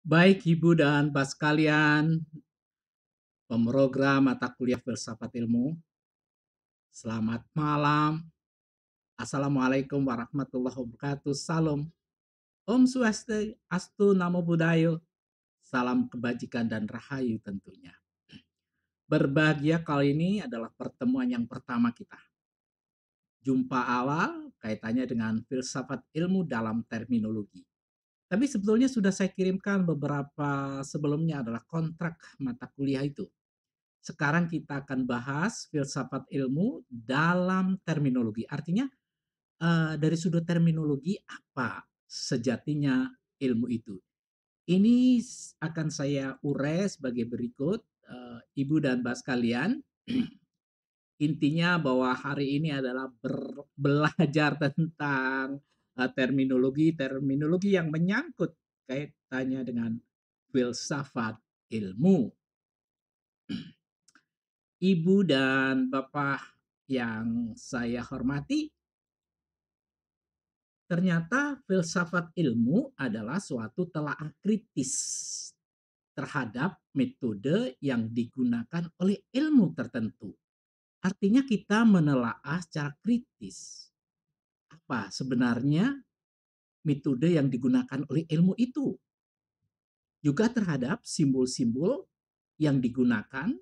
Baik Ibu dan Bapak sekalian, pemrogram mata kuliah filsafat ilmu, selamat malam. Assalamualaikum warahmatullahi wabarakatuh. Salam. Om Swastiastu, Namo Buddhaya. Salam kebajikan dan rahayu tentunya. Berbahagia kali ini adalah pertemuan yang pertama kita. Jumpa awal kaitannya dengan filsafat ilmu dalam terminologi. Tapi sebetulnya sudah saya kirimkan beberapa sebelumnya adalah kontrak mata kuliah itu. Sekarang kita akan bahas filsafat ilmu dalam terminologi. Artinya dari sudut terminologi apa sejatinya ilmu itu. Ini akan saya urai sebagai berikut, Ibu dan Mbak sekalian. Intinya bahwa hari ini adalah belajar tentang terminologi yang menyangkut kaitannya dengan filsafat ilmu. Ibu dan Bapak yang saya hormati, ternyata filsafat ilmu adalah suatu telaah kritis terhadap metode yang digunakan oleh ilmu tertentu. Artinya kita menelaah secara kritis apa sebenarnya metode yang digunakan oleh ilmu itu. Juga terhadap simbol-simbol yang digunakan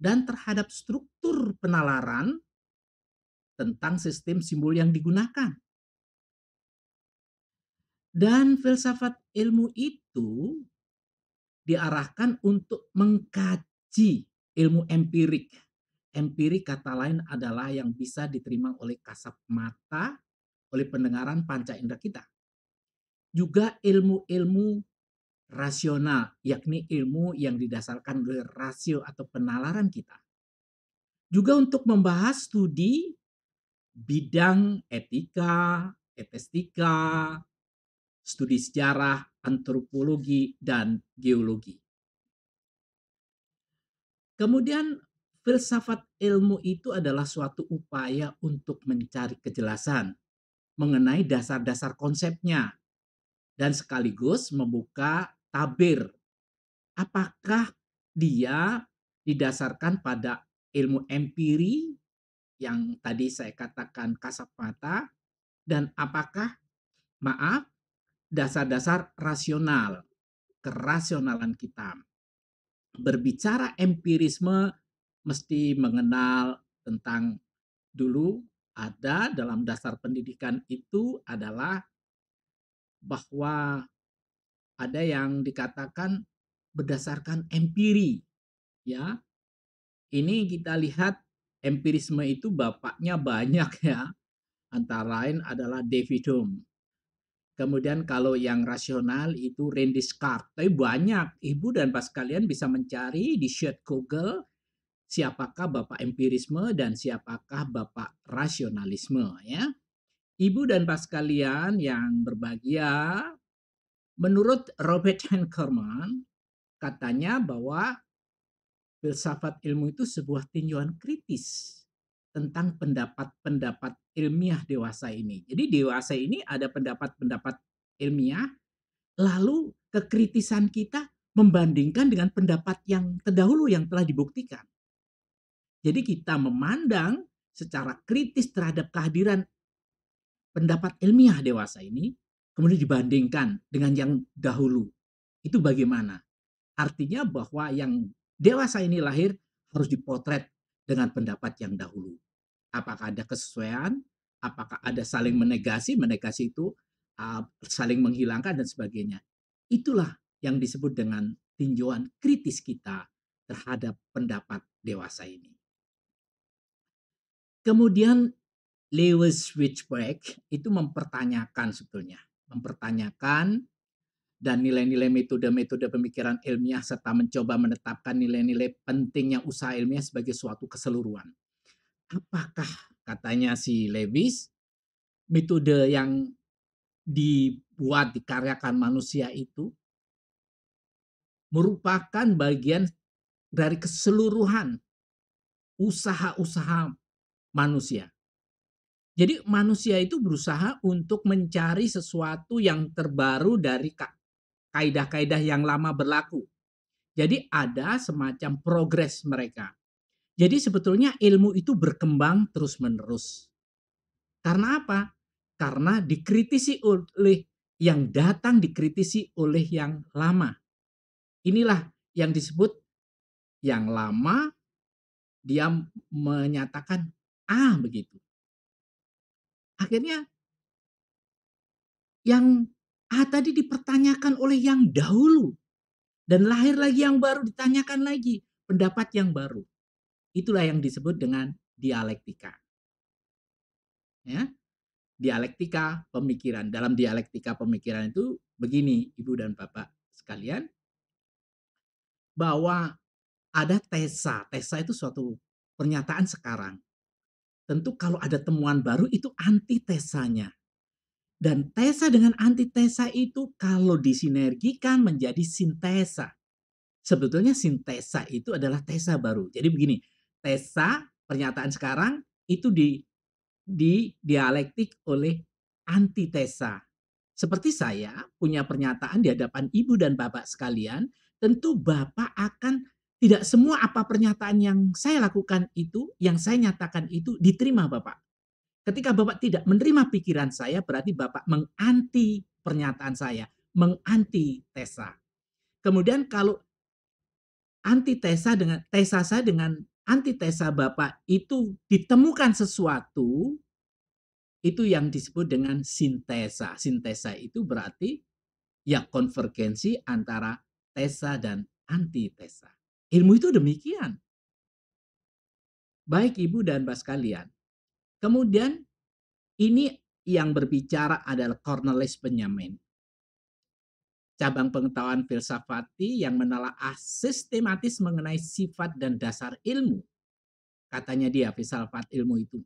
dan terhadap struktur penalaran tentang sistem simbol yang digunakan. Dan filsafat ilmu itu diarahkan untuk mengkaji ilmu empirik. Empirik kata lain adalah yang bisa diterima oleh kasat mata, oleh pendengaran panca indera kita. Juga ilmu-ilmu rasional, yakni ilmu yang didasarkan oleh rasio atau penalaran kita. Juga untuk membahas studi bidang etika, etestika, studi sejarah, antropologi, dan geologi. Kemudian filsafat ilmu itu adalah suatu upaya untuk mencari kejelasan mengenai dasar-dasar konsepnya dan sekaligus membuka tabir apakah dia didasarkan pada ilmu empiri yang tadi saya katakan kasat mata dan apakah dasar-dasar rasional, kerasionalan kita. Berbicara empirisme mesti mengenal tentang dulu ada dalam dasar pendidikan itu adalah bahwa ada yang dikatakan berdasarkan empiri, ya. Ini kita lihat empirisme itu bapaknya banyak ya. Antara lain adalah David Hume. Kemudian kalau yang rasional itu René Descartes. Tapi banyak Ibu dan Bapak sekalian bisa mencari di search Google siapakah Bapak empirisme dan siapakah Bapak rasionalisme ya. Ibu dan Bapak sekalian yang berbahagia, menurut Robert Hankerman katanya bahwa filsafat ilmu itu sebuah tinjauan kritis tentang pendapat-pendapat ilmiah dewasa ini. Jadi dewasa ini ada pendapat-pendapat ilmiah, lalu kekritisan kita membandingkan dengan pendapat yang terdahulu yang telah dibuktikan. Jadi kita memandang secara kritis terhadap kehadiran pendapat ilmiah dewasa ini, kemudian dibandingkan dengan yang dahulu. Itu bagaimana? Artinya bahwa yang dewasa ini lahir harus dipotret dengan pendapat yang dahulu. Apakah ada kesesuaian? Apakah ada saling menegasi? Menegasi itu saling menghilangkan dan sebagainya. Itulah yang disebut dengan tinjauan kritis kita terhadap pendapat dewasa ini. Kemudian Lewis Wijbeck itu mempertanyakan sebetulnya, mempertanyakan dan nilai-nilai metode-metode pemikiran ilmiah serta mencoba menetapkan nilai-nilai pentingnya usaha ilmiah sebagai suatu keseluruhan. Apakah katanya si Lewis metode yang dibuat dikaryakan manusia itu merupakan bagian dari keseluruhan usaha-usaha manusia. Jadi manusia itu berusaha untuk mencari sesuatu yang terbaru dari kaidah-kaidah yang lama berlaku. Jadi ada semacam progres mereka. Jadi sebetulnya ilmu itu berkembang terus-menerus. Karena apa? Karena dikritisi oleh yang datang, dikritisi oleh yang lama. Inilah yang disebut yang lama dia menyatakan begitu. Akhirnya yang tadi dipertanyakan oleh yang dahulu dan lahir lagi yang baru, ditanyakan lagi pendapat yang baru. Itulah yang disebut dengan dialektika. Ya, dialektika pemikiran. Dalam dialektika pemikiran itu begini, Ibu dan Bapak sekalian, bahwa ada tesa. Tesa itu suatu pernyataan sekarang. Tentu kalau ada temuan baru itu antitesanya. Dan tesa dengan antitesa itu kalau disinergikan menjadi sintesa. Sebetulnya sintesa itu adalah tesa baru. Jadi begini, tesa pernyataan sekarang itu di dialektik oleh antitesa. Seperti saya punya pernyataan di hadapan Ibu dan Bapak sekalian, tentu Bapak akan tidak semua apa pernyataan yang saya lakukan itu, yang saya nyatakan itu diterima Bapak. Ketika Bapak tidak menerima pikiran saya, berarti Bapak menganti pernyataan saya, menganti tesa. Kemudian kalau antitesa dengan tesa saya dengan antitesa Bapak itu ditemukan sesuatu, itu yang disebut dengan sintesa. Sintesa itu berarti ya konvergensi antara tesa dan antitesa. Ilmu itu demikian. Baik Ibu dan Bapak sekalian. Kemudian ini yang berbicara adalah Cornelis Benjamin. Cabang pengetahuan filsafati yang menelaah sistematis mengenai sifat dan dasar ilmu. Katanya dia filsafat ilmu itu.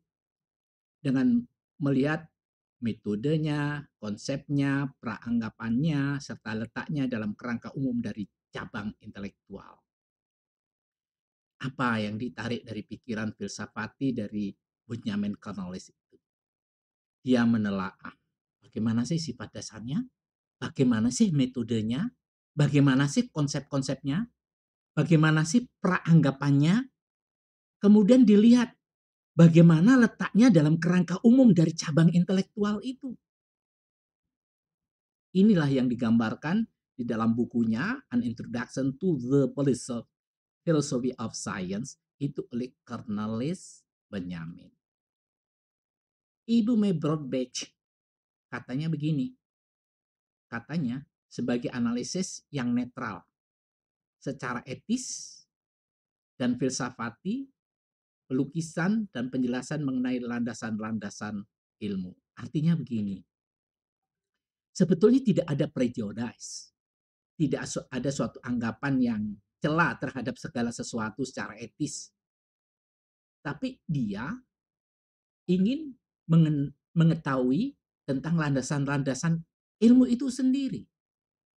Dengan melihat metodenya, konsepnya, praanggapannya, serta letaknya dalam kerangka umum dari cabang intelektual. Apa yang ditarik dari pikiran filsafati dari Benjamin Cornelis itu? Dia menelaah bagaimana sih sifat dasarnya, bagaimana sih metodenya, bagaimana sih konsep-konsepnya, bagaimana sih praanggapannya, kemudian dilihat bagaimana letaknya dalam kerangka umum dari cabang intelektual itu. Inilah yang digambarkan di dalam bukunya An Introduction to the Philosophy of Science itu oleh Cornelis Benjamin. Ibu May Broadbach katanya begini, katanya sebagai analisis yang netral, secara etis dan filsafati, pelukisan dan penjelasan mengenai landasan-landasan ilmu. Artinya begini, sebetulnya tidak ada prejudice, tidak ada suatu anggapan yang cela terhadap segala sesuatu secara etis. Tapi dia ingin mengetahui tentang landasan-landasan ilmu itu sendiri.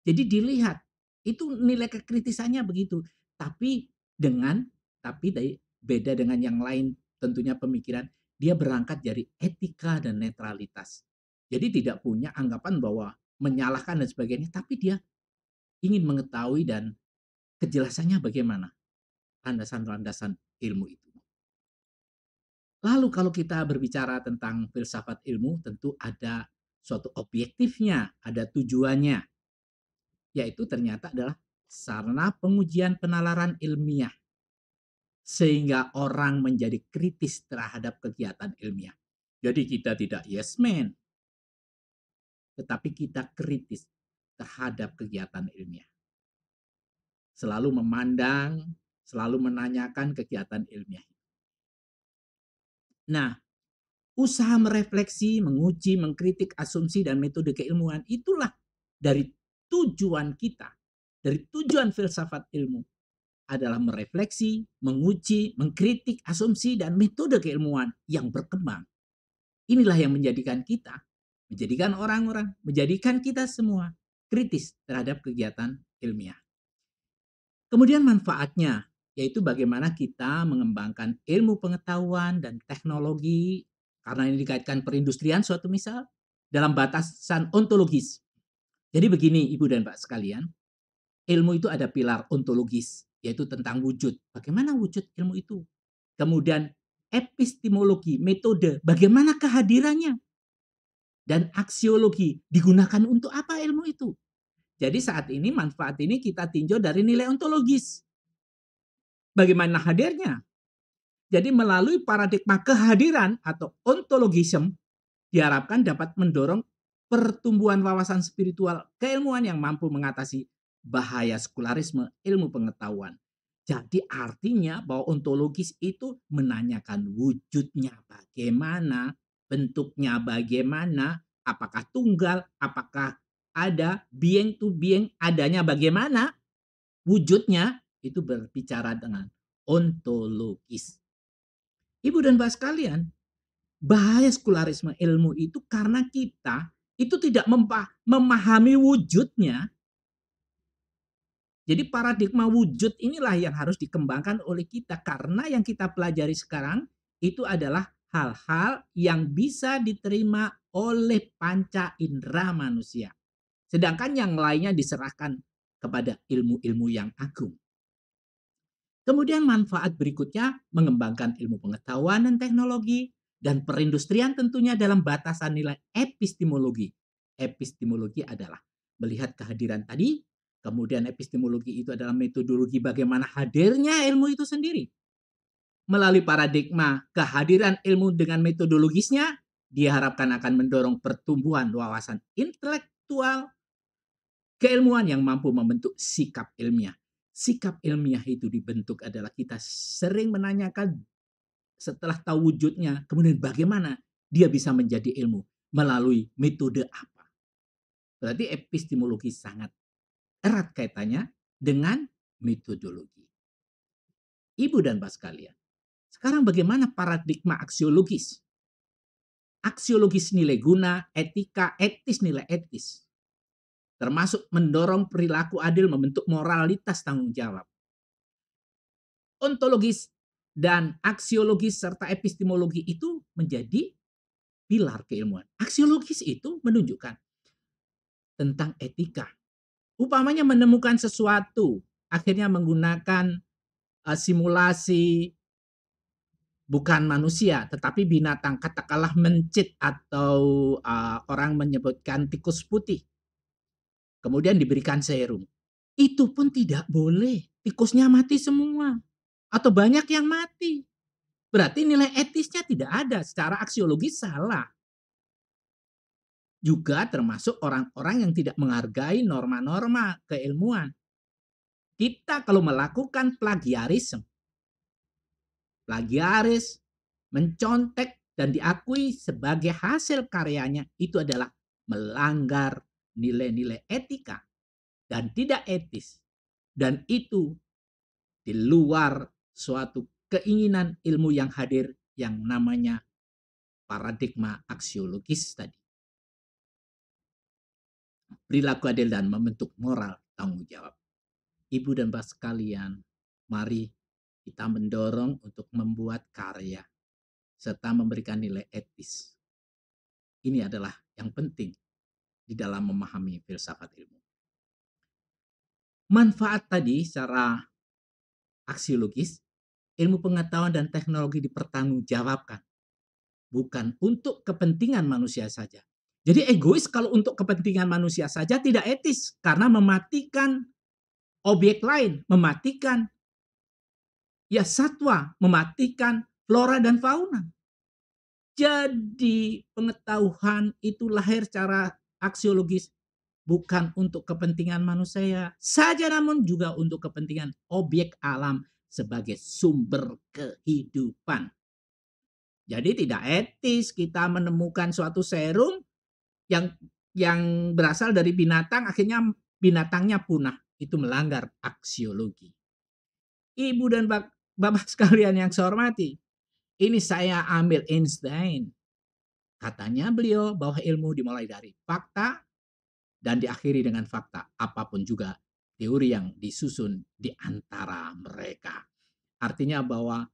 Jadi dilihat, itu nilai kekritisannya begitu. Tapi beda dengan yang lain tentunya pemikiran, dia berangkat dari etika dan netralitas. Jadi tidak punya anggapan bahwa menyalahkan dan sebagainya, tapi dia ingin mengetahui dan kejelasannya bagaimana landasan-landasan ilmu itu. Lalu kalau kita berbicara tentang filsafat ilmu, tentu ada suatu objektifnya, ada tujuannya, yaitu ternyata adalah sarana pengujian penalaran ilmiah, sehingga orang menjadi kritis terhadap kegiatan ilmiah. Jadi kita tidak yes man, tetapi kita kritis terhadap kegiatan ilmiah. Selalu memandang, selalu menanyakan kegiatan ilmiah. Nah, usaha merefleksi, menguji, mengkritik asumsi dan metode keilmuan itulah dari tujuan kita, dari tujuan filsafat ilmu adalah merefleksi, menguji, mengkritik asumsi dan metode keilmuan yang berkembang. Inilah yang menjadikan kita, menjadikan orang-orang, menjadikan kita semua kritis terhadap kegiatan ilmiah. Kemudian manfaatnya, yaitu bagaimana kita mengembangkan ilmu pengetahuan dan teknologi, karena ini dikaitkan perindustrian suatu misal, dalam batasan ontologis. Jadi begini Ibu dan Pak sekalian, ilmu itu ada pilar ontologis, yaitu tentang wujud. Bagaimana wujud ilmu itu? Kemudian epistemologi, metode, bagaimana kehadirannya? Dan aksiologi, digunakan untuk apa ilmu itu? Jadi saat ini manfaat ini kita tinjau dari nilai ontologis. Bagaimana hadirnya? Jadi melalui paradigma kehadiran atau ontologism diharapkan dapat mendorong pertumbuhan wawasan spiritual keilmuan yang mampu mengatasi bahaya sekularisme ilmu pengetahuan. Jadi artinya bahwa ontologis itu menanyakan wujudnya bagaimana, bentuknya bagaimana, apakah tunggal, apakah ada, being to being, adanya bagaimana, wujudnya itu berbicara dengan ontologis. Ibu dan Bapak sekalian, bahaya sekularisme ilmu itu karena kita itu tidak memahami wujudnya. Jadi paradigma wujud inilah yang harus dikembangkan oleh kita karena yang kita pelajari sekarang itu adalah hal-hal yang bisa diterima oleh panca indera manusia. Sedangkan yang lainnya diserahkan kepada ilmu-ilmu yang agung. Kemudian manfaat berikutnya mengembangkan ilmu pengetahuan dan teknologi dan perindustrian tentunya dalam batasan nilai epistemologi. Epistemologi adalah melihat kehadiran tadi, kemudian epistemologi itu adalah metodologi bagaimana hadirnya ilmu itu sendiri. Melalui paradigma kehadiran ilmu dengan metodologisnya, diharapkan akan mendorong pertumbuhan wawasan intelektual, keilmuan yang mampu membentuk sikap ilmiah. Sikap ilmiah itu dibentuk adalah kita sering menanyakan setelah tahu wujudnya, kemudian bagaimana dia bisa menjadi ilmu melalui metode apa. Berarti epistemologi sangat erat kaitannya dengan metodologi. Ibu dan Bapak sekalian, sekarang bagaimana paradigma aksiologis? Aksiologis nilai guna, etika, etis nilai etis. Termasuk mendorong perilaku adil membentuk moralitas tanggung jawab. Ontologis dan aksiologis serta epistemologi itu menjadi pilar keilmuan. Aksiologis itu menunjukkan tentang etika. Upamanya menemukan sesuatu, akhirnya menggunakan simulasi bukan manusia, tetapi binatang, katakanlah mencit atau orang menyebutkan tikus putih. Kemudian diberikan serum. Itu pun tidak boleh. Tikusnya mati semua. Atau banyak yang mati. Berarti nilai etisnya tidak ada. Secara aksiologis salah. Juga termasuk orang-orang yang tidak menghargai norma-norma keilmuan. Kita kalau melakukan plagiarisme, mencontek dan diakui sebagai hasil karyanya, itu adalah melanggar nilai-nilai etika dan tidak etis. Dan itu di luar suatu keinginan ilmu yang hadir yang namanya paradigma aksiologis tadi. Perilaku adil dan membentuk moral tanggung jawab. Ibu dan Bapak sekalian, mari kita mendorong untuk membuat karya serta memberikan nilai etis. Ini adalah yang penting di dalam memahami filsafat ilmu. Manfaat tadi secara aksiologis, ilmu pengetahuan dan teknologi dipertanggungjawabkan. Bukan untuk kepentingan manusia saja. Jadi egois kalau untuk kepentingan manusia saja tidak etis. Karena mematikan objek lain, mematikan ya satwa, mematikan flora dan fauna. Jadi pengetahuan itu lahir secara aksiologis bukan untuk kepentingan manusia saja, namun juga untuk kepentingan objek alam sebagai sumber kehidupan. Jadi tidak etis kita menemukan suatu serum yang berasal dari binatang, akhirnya binatangnya punah. Itu melanggar aksiologi. Ibu dan Bapak sekalian yang saya hormati, ini saya ambil Einstein. Katanya beliau bahwa ilmu dimulai dari fakta dan diakhiri dengan fakta. Apapun juga teori yang disusun di antara mereka. Artinya bahwa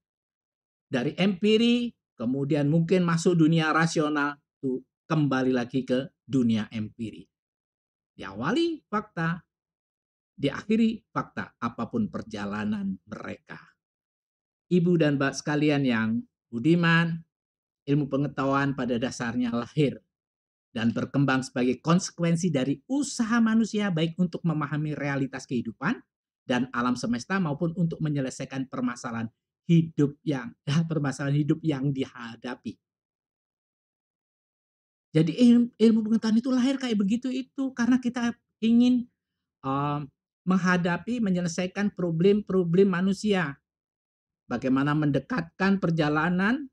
dari empiri, kemudian mungkin masuk dunia rasional, tuh kembali lagi ke dunia empiri. Diawali fakta, diakhiri fakta, apapun perjalanan mereka. Ibu dan Mbak sekalian yang budiman, ilmu pengetahuan pada dasarnya lahir dan berkembang sebagai konsekuensi dari usaha manusia baik untuk memahami realitas kehidupan dan alam semesta maupun untuk menyelesaikan permasalahan hidup yang dihadapi. Jadi ilmu pengetahuan itu lahir kayak begitu itu karena kita ingin menghadapi, menyelesaikan problem-problem manusia. Bagaimana mendekatkan perjalanan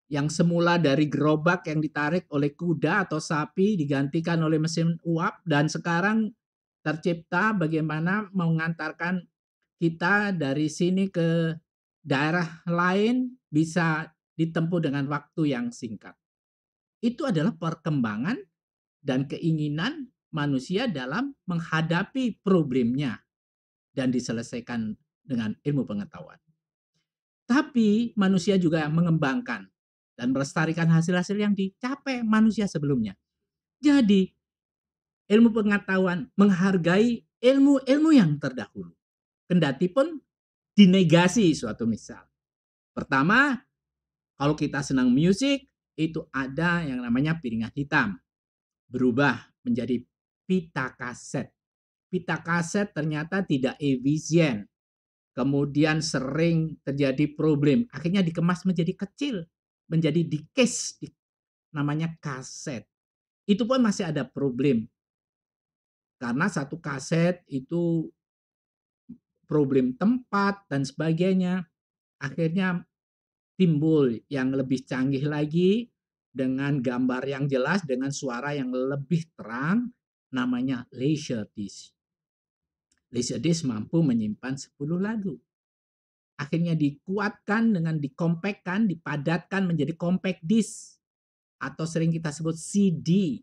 yang semula dari gerobak yang ditarik oleh kuda atau sapi digantikan oleh mesin uap dan sekarang tercipta bagaimana mengantarkan kita dari sini ke daerah lain bisa ditempuh dengan waktu yang singkat. Itu adalah perkembangan dan keinginan manusia dalam menghadapi problemnya dan diselesaikan dengan ilmu pengetahuan. Tapi manusia juga mengembangkan dan melestarikan hasil-hasil yang dicapai manusia sebelumnya. Jadi, ilmu pengetahuan menghargai ilmu-ilmu yang terdahulu. Kendati pun dinegasi suatu misal. Pertama, kalau kita senang musik, itu ada yang namanya piringan hitam. Berubah menjadi pita kaset. Pita kaset ternyata tidak efisien. Kemudian sering terjadi problem. Akhirnya dikemas menjadi kecil. Menjadi di case, namanya kaset. Itu pun masih ada problem. Karena satu kaset itu problem tempat dan sebagainya. Akhirnya timbul yang lebih canggih lagi dengan gambar yang jelas, dengan suara yang lebih terang, namanya Laserdisc. Laserdisc mampu menyimpan 10 lagu. Akhirnya dikuatkan dengan dikompakkan, dipadatkan menjadi compact disc atau sering kita sebut CD.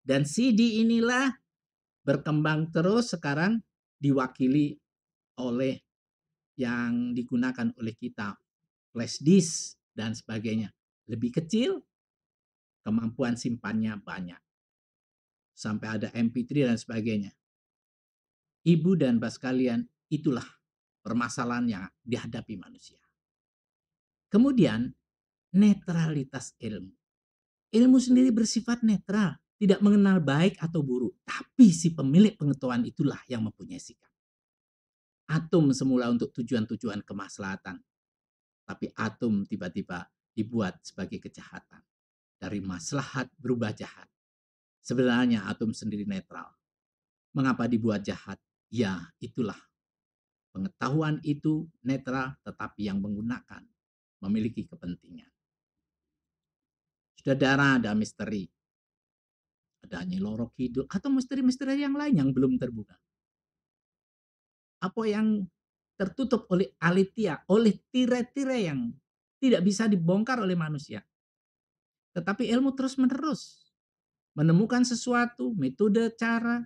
Dan CD inilah berkembang terus sekarang diwakili oleh yang digunakan oleh kita, flash disk dan sebagainya. Lebih kecil, kemampuan simpannya banyak. Sampai ada MP3 dan sebagainya. Ibu dan Bapak sekalian, itulah permasalahan yang dihadapi manusia. Kemudian, netralitas ilmu. Ilmu sendiri bersifat netral, tidak mengenal baik atau buruk, tapi si pemilik pengetahuan itulah yang mempunyai sikap. Atom semula untuk tujuan-tujuan kemaslahatan, tapi atom tiba-tiba dibuat sebagai kejahatan. Dari maslahat berubah jahat. Sebenarnya atom sendiri netral. Mengapa dibuat jahat? Ya, itulah. Pengetahuan itu netral, tetapi yang menggunakan memiliki kepentingan. Saudara, ada misteri. Ada Nyi Loro Kidul, atau misteri-misteri yang lain yang belum terbuka. Apa yang tertutup oleh alitia, oleh tirai-tirai yang tidak bisa dibongkar oleh manusia. Tetapi ilmu terus-menerus menemukan sesuatu, metode, cara,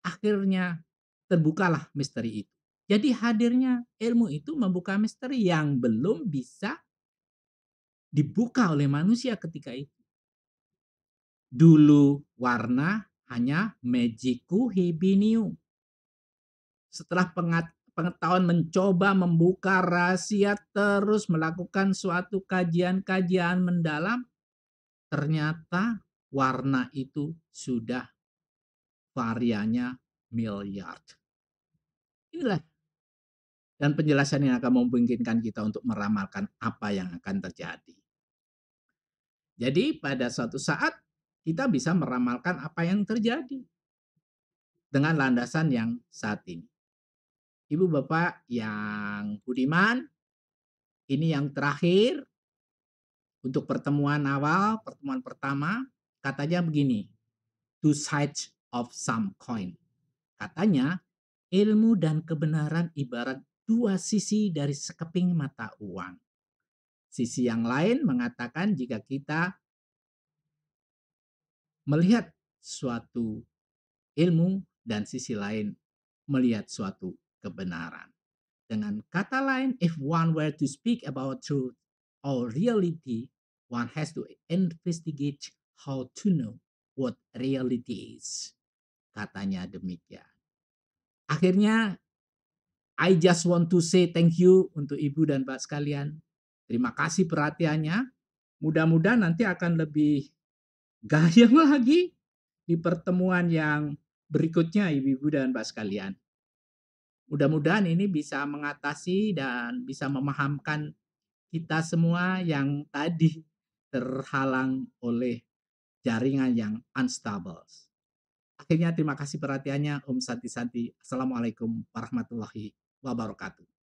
akhirnya terbukalah misteri itu. Jadi hadirnya ilmu itu membuka misteri yang belum bisa dibuka oleh manusia ketika itu. Dulu warna hanya magiku hibiniu. Setelah pengetahuan mencoba membuka rahasia terus melakukan suatu kajian-kajian mendalam, ternyata warna itu sudah variannya miliar. Inilah dan penjelasan yang akan memungkinkan kita untuk meramalkan apa yang akan terjadi. Jadi pada suatu saat kita bisa meramalkan apa yang terjadi dengan landasan yang saat ini. Ibu Bapak yang budiman, ini yang terakhir untuk pertemuan awal, pertemuan pertama, katanya begini, two sides of some coin. Katanya, ilmu dan kebenaran ibarat dua sisi dari sekeping mata uang. Sisi yang lain mengatakan jika kita melihat suatu ilmu dan sisi lain melihat suatu kebenaran. Dengan kata lain, if one were to speak about truth or reality, one has to investigate how to know what reality is, katanya demikian. Akhirnya I just want to say thank you untuk Ibu dan Mbak sekalian. Terima kasih perhatiannya. Mudah-mudahan nanti akan lebih gayeng lagi di pertemuan yang berikutnya Ibu-ibu dan Mbak sekalian. Mudah-mudahan ini bisa mengatasi dan bisa memahamkan kita semua yang tadi terhalang oleh jaringan yang unstable. Akhirnya terima kasih perhatiannya. Om Santi Santi. Assalamualaikum warahmatullahi wabarakatuh.